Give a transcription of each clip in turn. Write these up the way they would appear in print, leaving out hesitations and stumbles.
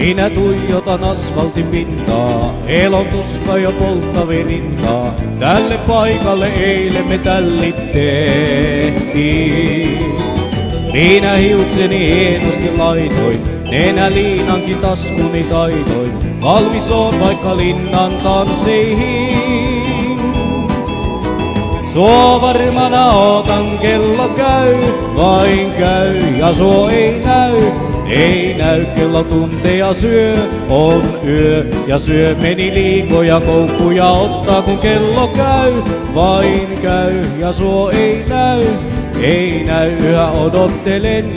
Minä tuijotan asfaltin pintaa, elon tuska jo polttavi rintaa. Tälle paikalle eilen me tällit tehtiin. Minä hiukseni hienosti laitoin, nenäliinankin taskuni taitoin. Valmis on vaikka linnan tansseihin. Suo varmana ootan, kello käy, vain käy ja suo ei näy. Ei näy, kello tunteja syö, on yö ja syö meni liikoja, koukkuja ottaa kun kello käy. Vain käy ja suo ei näy, yhä odottelen,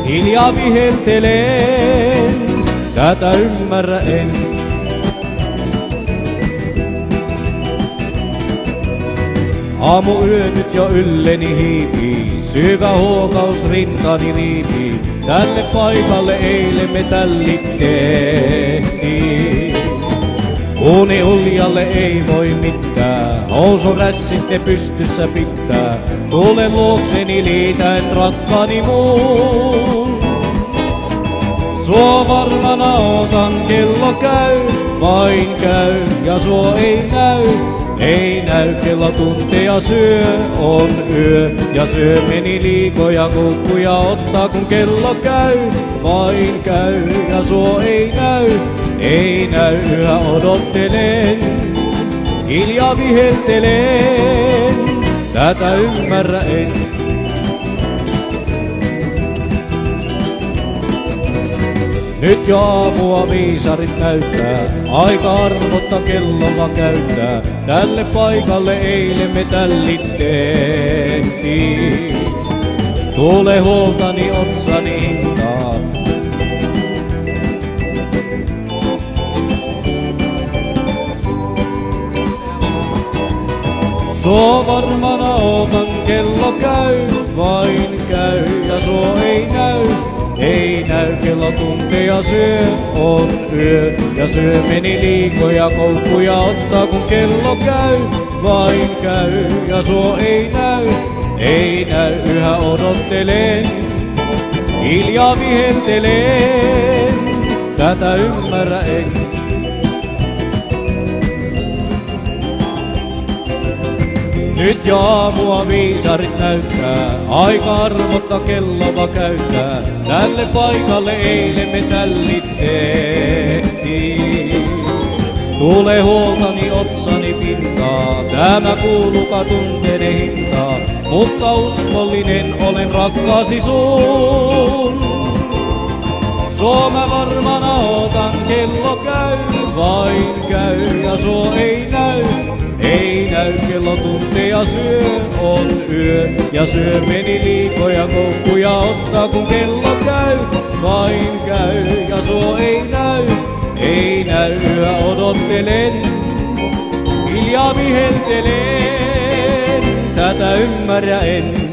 hiljaa viheltelen, tätä ymmärrä en. Aamuyö nyt jo ylleni hiipii, syvä huokaus rintani riipii. Tälle paikalle eilen me tällit tehtiin. Uni uljalle ei voi mitään, housun rässit ne pystyssä pitää. Tulen luokseni liitän rakkaani muun. Suo varmana ootan, kello käy, vain käy ja suo ei näy. Ei näy, kello tunteja syö, on yö ja syö meni liikoja, koukkuja ottaa kun kello käy. Vain käy ja suo ei näy, yhä odottelen, hiljaa viheltelen, tätä ymmärrä en. Nyt jo aamua viisarit näyttää, aika arvotta kelloa käyttää. Tälle paikalle eilen me tällit tehtiin. Tule huoltani otsani hintaan. Suo varmana ootan, kello käy, vain käy ja suo ei näy. Ei näy, kello tunteja syö, on yö ja syö meni liikoja, koukkuja ottaa kun kello käy. Vain käy ja suo ei näy, yhä odottelen, hiljaa viheltelen, tätä ymmärrä en. Nyt jo aamua viisarit näyttää, aika arvotta kelloa käyttää. Tälle paikalle eilen me tällit tehtiin. Tule huoltani otsani pintaa, tämä kuuluka tunteiden hintaa. Mutta uskollinen olen rakkaasi sun. Suoma varmana ootan, kello käy, vain käy ja suo ei näy. Ei näy, kello tunteja syö, on yö ja syö meni liikoja, koukkuja ottaa kun kello käy. Vain käy ja suo ei näy, yhä odottelen, hiljaa viheltelen, tätä ymmärrä en.